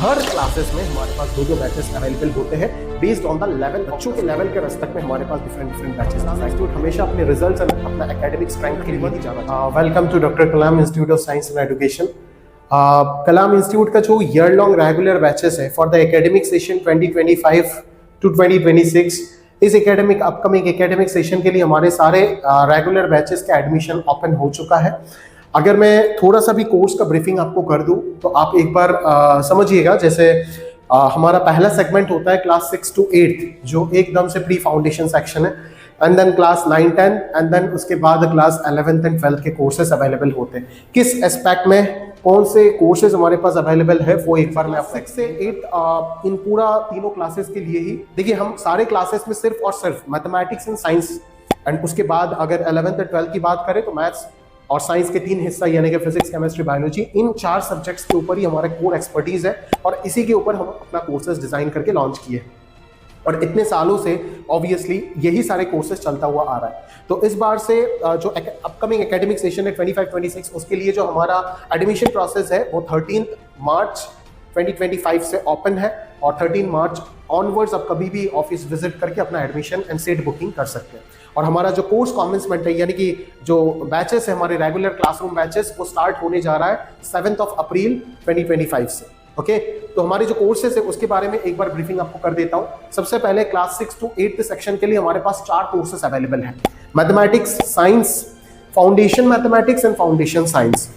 हर classes में हमारे पास दो बैचेस अवेलेबल होते हैं बेस्ड ऑन द लेवल। बच्चों के लेवल के रेस्पेक्ट में हमारे पास डिफरेंट बैचेस हैं। इंस्टीट्यूट हमेशा अपने रिजल्ट्स और अपना एकेडमिक स्ट्रेंथ के लिए ही जाना। Welcome to doctor Kalam institute of science and education. Kalam institute का जो ईयर लॉन्ग रेगुलर बैचेस है for the academic session 2025 to 2026, इस अपकमिंग एकेडमिक सेशन के लिए हमारे सारे रेगुलर बैचेस का एडमिशन ओपन हो चुका है। अगर मैं थोड़ा सा भी कोर्स का ब्रीफिंग आपको कर दूं तो आप एक बार समझिएगा। जैसे हमारा पहला सेगमेंट होता है क्लास 6 to 8 जो एकदम से प्री फाउंडेशन सेक्शन है, and then class 9, 10 and then उसके बाद क्लास 11th एंड 12th के कोर्सेज अवेलेबल होते हैं। किस एस्पेक्ट में कौन से कोर्सेज हमारे पास अवेलेबल है वो एक बार मैं आप 6 से 8 इन पूरा तीनों क्लासेस के लिए ही देखिए। हम सारे क्लासेस में सिर्फ और सिर्फ मैथमेटिक्स एंड साइंस, एंड उसके बाद अगर 11th और 12th की बात करें तो मैथ्स और साइंस के 3 हिस्सा यानी कि फिजिक्स, केमिस्ट्री, बायोलॉजी, इन 4 सब्जेक्ट्स के ऊपर ही हमारा कोर एक्सपर्टीज है और इसी के ऊपर हम अपना कोर्सेज डिजाइन करके लॉन्च किए और इतने सालों से ऑब्वियसली यही सारे कोर्सेज चलता हुआ आ रहा है। तो इस बार से जो अपकमिंग एकेडमिक सेशन है 25-26 उसके लिए जो हमारा एडमिशन प्रोसेस है वो 13 मार्च 2025 से ओपन है और 13 मार्च ऑनवर्ड्स आप कभी भी ऑफिस विजिट करके अपना एडमिशन एंड सीट बुकिंग कर सकते हैं। और हमारा जो कोर्स कमेंसमेंट है यानी कि जो बैचेस है हमारे रेगुलर क्लासरूम बैचेस वो स्टार्ट होने जा रहा है 7 अप्रैल 2025 से। ओके, तो हमारे जो कोर्सेस है उसके बारे में एक बार ब्रीफिंग आपको कर देता हूं। सबसे पहले क्लास 6 to 8 सेक्शन के लिए हमारे पास 4 कोर्सेस अवेलेबल हैं। Mathematics, science, foundation mathematics and foundation science.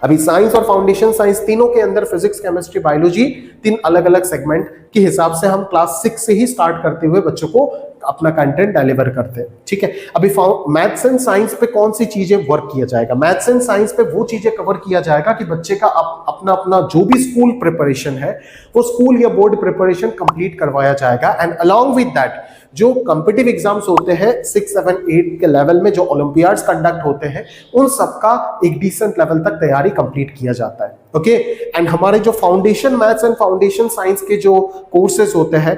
अभी साइंस और फाउंडेशन साइंस तीनों के अंदर फिजिक्स, केमिस्ट्री, बायोलॉजी 3 अलग अलग सेगमेंट के हिसाब से हम क्लास 6 से ही स्टार्ट करते हुए बच्चों को अपना कंटेंट डिलीवर करते हैं। ठीक है, अभी मैथ्स एंड साइंस पे कौन सी चीजें वर्क किया जाएगा? मैथ्स एंड साइंस पे वो चीजें कवर किया जाएगा कि बच्चे का अपना अपना जो भी स्कूल प्रिपरेशन है वो स्कूल या बोर्ड प्रिपरेशन कंप्लीट करवाया जाएगा, एंड अलोंग विद दैट जो कॉम्पिटिटिव एग्जाम्स होते हैं 6, 7, 8 के लेवल में जो ओलंपियाड्स कंडक्ट होते हैं उन सबका एक डिसेंट लेवल तक तैयारी कंप्लीट किया जाता है। ओके, एंड हमारे जो foundation maths and foundation science के जो कोर्सेज होते हैं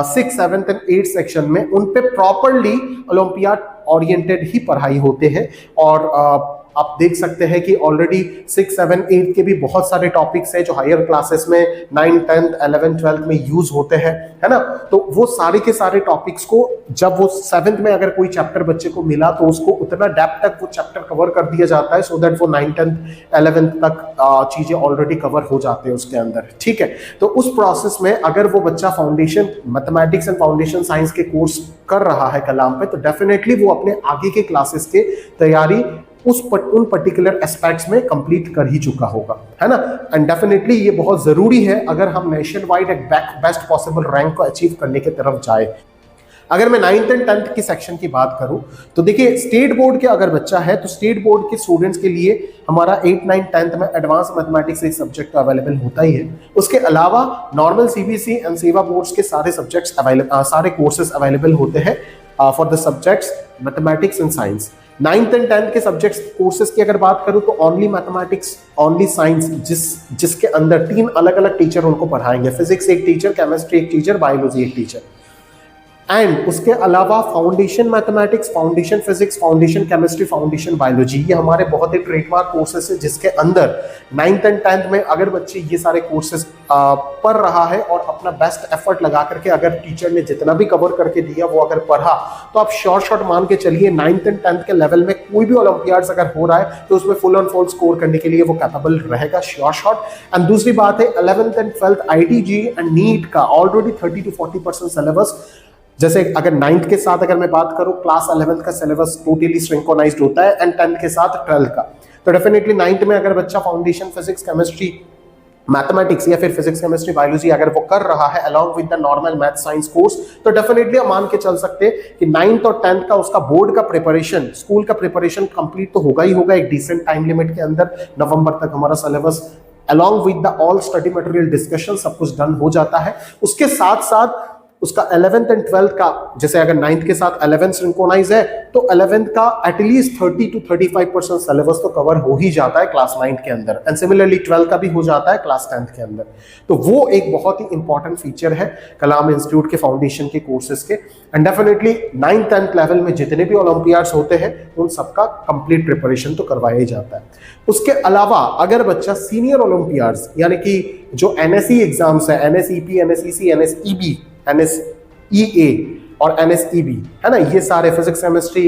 6, 7 एंड 8 सेक्शन में उन पे प्रॉपरली ओलंपियाड ओरिएंटेड ही पढ़ाई होते हैं। और आप देख सकते हैं कि ऑलरेडी 6, 7, 8 के भी बहुत सारे टॉपिक्स हैं जो हायर क्लासेस में 9, 10, 11, 12 में यूज होते हैं, है ना। तो वो सारे के सारे टॉपिक्स को जब वो 7th में अगर कोई चैप्टर बच्चे को मिला तो उसको उतना डेप्थ तक वो चैप्टर कवर कर दिया जाता है सो दैट वो 9, 10, 11 तक चीजें ऑलरेडी कवर हो जाते हैं उसके अंदर। ठीक है, तो उस प्रोसेस में अगर वो बच्चा foundation mathematics and foundation science के कोर्स कर रहा है कलाम पे तो डेफिनेटली वो अपने आगे के क्लासेस के तैयारी उन पर्टिकुलर एस्पेक्ट्स में कंप्लीट कर ही चुका होगा, है ना। एंड डेफिनेटली ये बहुत जरूरी है अगर हम नेशन वाइड एक बेस्ट पॉसिबल रैंक को अचीव करने की तरफ जाए। अगर मैं 9th एंड 10th की सेक्शन की बात करूं तो देखिए स्टेट बोर्ड के अगर बच्चा है तो स्टेट बोर्ड के स्टूडेंट्स के लिए हमारा 8, 9, 10th में एडवांस मैथमेटिक्स एक सब्जेक्ट अवेलेबल होता ही है। उसके अलावा नॉर्मल सीबीएसई एंड सेवा बोर्ड्स के सारे सब्जेक्ट्स सारे कोर्सेज अवेलेबल होते हैं for the subjects mathematics and science. 9th and 10th के सब्जेक्ट्स कोर्सेज की अगर बात करूं तो ओनली मैथमेटिक्स, ओनली साइंस, जिसके अंदर 3 अलग अलग टीचर उनको पढ़ाएंगे। फिजिक्स एक टीचर, केमिस्ट्री एक टीचर, बायोलॉजी एक टीचर। एंड उसके अलावा foundation mathematics, foundation physics, foundation chemistry, foundation biology, ये हमारे बहुत ही ट्रेडमार्क कोर्सेज है जिसके अंदर 9th एंड 10th में अगर बच्चे ये सारे कोर्सेज पढ़ रहा है और अपना बेस्ट एफर्ट लगा करके अगर टीचर ने जितना भी कवर करके दिया वो अगर पढ़ा तो आप शॉर्ट मान के चलिए 9th एंड 10th के लेवल में कोई भी ओलंपियाड्स अगर हो रहा है तो उसमें फुल ऑन फुल स्कोर करने के लिए वो कैपेबल रहेगा शॉर्ट। एंड दूसरी बात है 11th and 12th IIT JEE and NEET का ऑलरेडी 30 to 40% सिलेबस, जैसे अगर 9th के साथ अगर मैं बात करूं क्लास 11th का सिलेबस टोटली सिंक्रोनाइज्ड होता है एंड 10th के साथ 12th का। तो डेफिनेटली 9th में अगर बच्चा फाउंडेशन फिजिक्स, केमिस्ट्री, मैथमेटिक्स या फिर फिजिक्स, केमिस्ट्री, बायोलॉजी अगर वो कर रहा है along with the normal math science course तो डेफिनेटली हम मान के चल सकते हैं कि 9th और 10th का उसका बोर्ड का प्रिपरेशन, स्कूल का प्रिपरेशन कंप्लीट तो होगा ही होगा एक डिसेंट टाइम लिमिट के अंदर। नवंबर तक हमारा syllabus along with the all study material discussion सब कुछ डन हो जाता है। उसके साथ साथ उसका 11th एंड 12th का, जैसे अगर 9th के साथ 11th सिंक्रोनाइज है तो 11th का एटलीस्ट 30 to 35% सिलेबस तो कवर हो ही जाता है क्लास 9th के अंदर, एंड सिमिलरली 12th का भी हो जाता है क्लास 10th के अंदर। तो वो एक बहुत ही इंपॉर्टेंट फीचर है कलाम इंस्टीट्यूट के फाउंडेशन के कोर्सेज के। And definitely 9th 10th level में जितने भी ओलंपियाड्स होते हैं उन सबका कंप्लीट प्रिपरेशन तो करवाया ही जाता है। उसके अलावा अगर बच्चा सीनियर ओलंपियाड्स यानी कि जो एनएसई एग्जाम्स है, एनएसईपी, एनएसईसी, एनएसईबी, एनएसईए और एनएसईबी है ना, ये सारे फिजिक्स, केमिस्ट्री,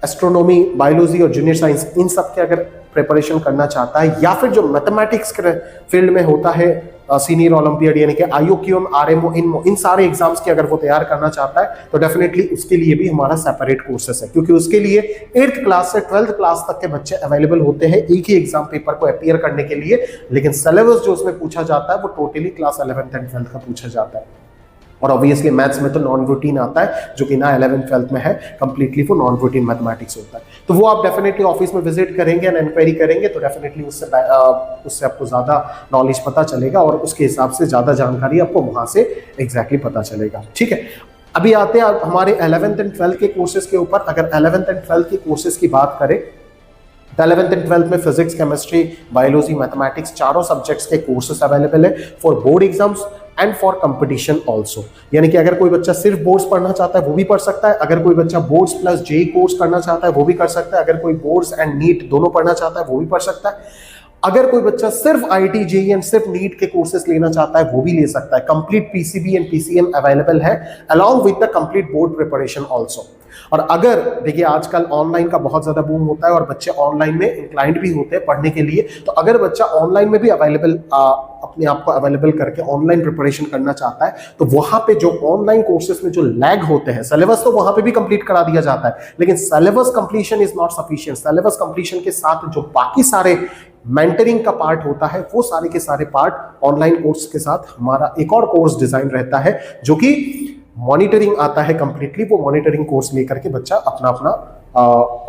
एस्ट्रोनॉमी, बायोलॉजी और जूनियर साइंस, इन सब के अगर प्रिपरेशन करना चाहता है, या फिर जो मैथमेटिक्स के फील्ड में होता है सीनियर ओलंपियाड यानी कि आईओक्यूएम, आरएमओ, इन सारे एग्जाम्स की अगर वो तैयार करना चाहता है तो डेफिनेटली उसके लिए भी हमारा सेपरेट कोर्सेस है, क्योंकि उसके लिए 8th क्लास से 12th क्लास तक के बच्चे अवेलेबल होते हैं एक ही एग्जाम पेपर को अपीयर करने के लिए, लेकिन सिलेबस जो उसमें पूछा जाता है वो totally class 11th and 12th का पूछा जाता है। और ऑब्वियसली मैथ्स में तो नॉन रूटीन आता है जो कि ना 11th 12th में है, कंप्लीटली वो नॉन रूटीन मैथमेटिक्स होता है। तो वो आप डेफिनेटली ऑफिस में विजिट करेंगे एंड इंक्वायरी करेंगे तो डेफिनेटली उससे आपको ज़्यादा नॉलेज पता चलेगा और उसके हिसाब से ज़्यादा जानकारी आपको वहाँ से एग्जैक्टली पता चलेगा। ठीक है, अभी आते हैं हमारे 11th एंड 12th के कोर्सेज के ऊपर। अगर 11th एंड 12th के कोर्सेज की बात करें तो 11th एंड 12th में फिजिक्स, केमिस्ट्री, बायोलॉजी, मैथमेटिक्स चारों सब्जेक्ट्स के कोर्सेज अवेलेबल है for board exams and for competition also. यानी कि अगर कोई बच्चा सिर्फ बोर्ड्स पढ़ना चाहता है वो भी पढ़ सकता है, अगर कोई बच्चा बोर्ड्स प्लस जेई कोर्स करना चाहता है वो भी कर सकता है, अगर कोई बोर्ड्स एंड नीट दोनों पढ़ना चाहता है वो भी पढ़ सकता है, अगर कोई बच्चा सिर्फ आईटी, जेई एंड सिर्फ नीट के कोर्सेज लेना चाहता है वो भी ले सकता है। Complete PCB and PCM available है along with the complete board preparation also. और अगर देखिए आजकल ऑनलाइन का बहुत ज्यादा बूम होता है और बच्चे ऑनलाइन में इंक्लाइंड भी होते हैं पढ़ने के लिए, तो अगर बच्चा ऑनलाइन में भी अवेलेबल अपने आप को अवेलेबल करके ऑनलाइन प्रिपरेशन करना चाहता है तो वहां पे जो ऑनलाइन कोर्सेज में जो लैग होते हैं, सिलेबस तो वहां पे भी कंप्लीट करा दिया जाता है लेकिन syllabus completion is not sufficient. Syllabus completion के साथ जो बाकी सारे मेंटरिंग का पार्ट होता है वो सारे के सारे पार्ट ऑनलाइन कोर्स के साथ हमारा एक और कोर्स डिजाइन रहता है जो कि मॉनिटरिंग आता है कंप्लीटली। वो मॉनिटरिंग कोर्स लेकर के बच्चा अपना अपना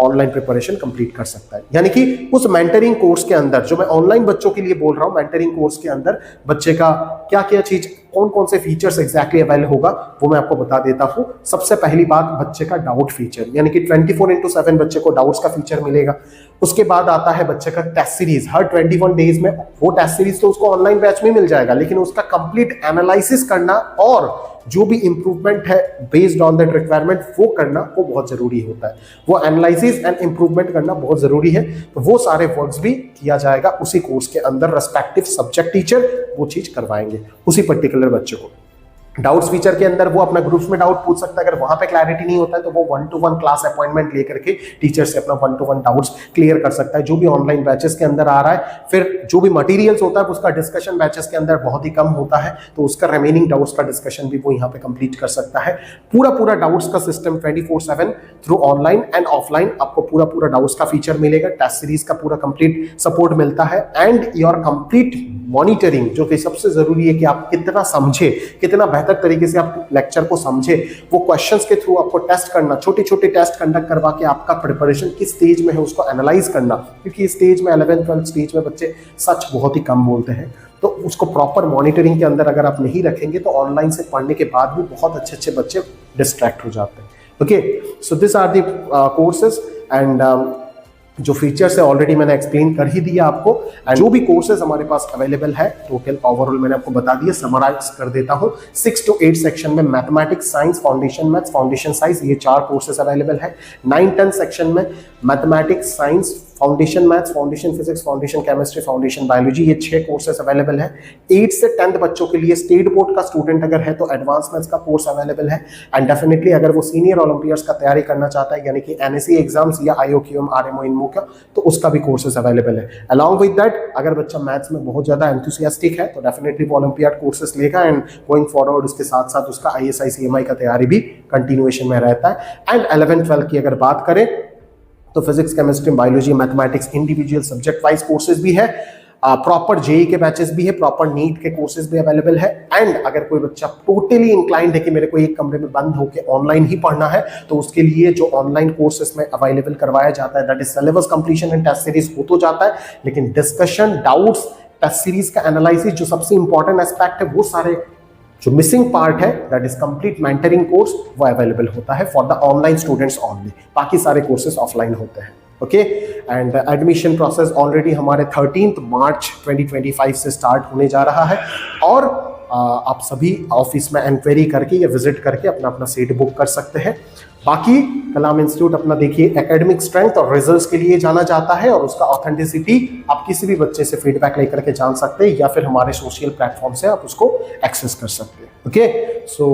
ऑनलाइन प्रिपरेशन कंप्लीट कर सकता है। यानी कि उस मेंटरिंग कोर्स के अंदर, जो मैं ऑनलाइन बच्चों के लिए बोल रहा हूं, मेंटरिंग कोर्स के अंदर बच्चे का क्या क्या चीज, कौन कौन से फीचर्स एग्जैक्टली अवेलेबल होगा वो मैं आपको बता देता हूं। सबसे पहली बात बच्चे का डाउट फीचर, यानी कि 24/7 बच्चे को डाउट्स का फीचर मिलेगा। उसके बाद आता है बच्चे का टेस्ट सीरीज, हर 21 डेज में वो टेस्ट सीरीज तो उसको ऑनलाइन बैच में मिल जाएगा, लेकिन उसका कंप्लीट एनालिसिस करना और जो भी इंप्रूवमेंट है बेस्ड ऑन दैट रिक्वायरमेंट वो करना वो बहुत जरूरी होता है। वो एनालिसिस एंड इंप्रूवमेंट करना बहुत जरूरी है, तो वो सारे वर्क्स भी किया जाएगा उसी कोर्स के अंदर। रेस्पेक्टिव सब्जेक्ट टीचर वो चीज करवाएंगे उसी पर्टिकुलर बच्चे को। डाउट्स फीचर के अंदर वो अपना ग्रुप्स में डाउट पूछ सकता है, अगर वहां पे क्लैरिटी नहीं होता है तो वो 1-to-1 क्लास अपॉइंटमेंट लेकर के टीचर से अपना 1-to-1 डाउट्स क्लियर कर सकता है, जो भी ऑनलाइन बैचेस के अंदर आ रहा है। फिर जो भी मटेरियल्स होता है उसका डिस्कशन बैचेस के अंदर बहुत ही कम होता है, तो उसका रिमेनिंग डाउट्स का डिस्कशन भी वो यहाँ पे कंप्लीट कर सकता है। पूरा डाउट्स का system 24/7 through online and offline आपको पूरा डाउट्स का फीचर मिलेगा। टेस्ट सीरीज का पूरा कंप्लीट सपोर्ट मिलता है एंड योर कंप्लीट मॉनिटरिंग, जो कि सबसे जरूरी है कि आप कितना समझे, कितना बेहतर तरीके से आप लेक्चर को समझे, वो क्वेश्चंस के थ्रू आपको टेस्ट करना, छोटे छोटे टेस्ट कंडक्ट करवा के आपका प्रिपरेशन किस स्टेज में है उसको एनालाइज करना, क्योंकि इस स्टेज में 11th 12th स्टेज में बच्चे सच बहुत ही कम बोलते हैं, तो उसको प्रॉपर मॉनिटरिंग के अंदर अगर आप नहीं रखेंगे तो ऑनलाइन से पढ़ने के बाद भी बहुत अच्छे बच्चे डिस्ट्रैक्ट हो जाते हैं। Okay, so this are the courses and जो फीचर्स है ऑलरेडी मैंने एक्सप्लेन कर ही दिया आपको। एंड जो भी कोर्सेज हमारे पास अवेलेबल है टोटल ओवरऑल मैंने आपको बता दिया, समराइज कर देता हूं। 6 to 8 सेक्शन में mathematics, science, foundation maths, foundation science, ये 4 कोर्सेज अवेलेबल है। 9-10 सेक्शन में mathematics, science, foundation maths, foundation physics, foundation chemistry, foundation biology, ये 6 कोर्सेज अवेलेबल है। 8 से 10th बच्चों के लिए स्टेट बोर्ड का स्टूडेंट अगर है तो एडवांस मैथ्स का कोर्स अवेलेबल है। एंड डेफिनेटली अगर वो सीनियर ओलंपियड्स का तैयारी करना चाहता है, यानी कि एनएसई एग्जाम्स या आईओक्यूएम, आरएमओ, इनमो का, तो उसका भी कोर्सेज अवेलेबल है। अलॉन्ग विद दैट अगर बच्चा मैथ्स में बहुत ज्यादा एंथुसियास्टिक है तो डेफिनेटली वो ओलंपियाड कोर्सेज लेगा एंड गोइंग फॉरवर्ड उसके साथ साथ उसका आईएसआई सीएमआई का तैयारी भी कंटिन्यूएशन में रहता है। एंड 11th 12th की अगर बात करें तो physics, chemistry, biology, mathematics individual subject wise courses भी है, प्रॉपर जेई के बैचेस भी है, प्रॉपर नीट के कोर्सेज भी अवेलेबल है। एंड अगर कोई बच्चा टोटली इंक्लाइंड है कि मेरे को एक कमरे में बंद होकर ऑनलाइन ही पढ़ना है, तो उसके लिए जो ऑनलाइन कोर्सेज में अवेलेबल करवाया जाता है that is syllabus completion and test series हो तो जाता है, लेकिन डिस्कशन, डाउट्स, टेस्ट सीरीज का एनालिसिस, जो सबसे इंपॉर्टेंट एस्पेक्ट है, वो सारे जो मिसिंग पार्ट है that is complete mentoring course, वो अवेलेबल होता है for the online students only. बाकी सारे कोर्सेज ऑफलाइन होते हैं। Okay, and admission process already हमारे 13 मार्च 2025 से स्टार्ट होने जा रहा है, और आप सभी ऑफिस में इंक्वायरी करके या विजिट करके अपना अपना सीट बुक कर सकते हैं। बाकी कलाम इंस्टीट्यूट अपना देखिए एकेडमिक स्ट्रेंथ और रिजल्ट्स के लिए जाना जाता है, और उसका ऑथेंटिसिटी आप किसी भी बच्चे से फीडबैक लेकर के जान सकते हैं, या फिर हमारे सोशल प्लेटफॉर्म से आप उसको एक्सेस कर सकते हैं। ओके, सो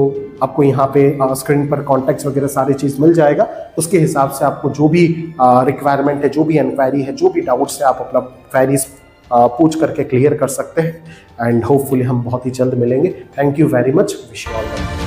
आपको यहाँ पे स्क्रीन पर कॉन्टैक्ट्स वगैरह सारी चीज़ मिल जाएगा। उसके हिसाब से आपको जो भी रिक्वायरमेंट है, जो भी इंक्वायरी है, जो भी डाउट्स है, आप अपना क्वेरीज पूछ करके क्लियर कर सकते हैं। एंड होपफुली हम बहुत ही जल्द मिलेंगे। Thank you very much, wish you all the best.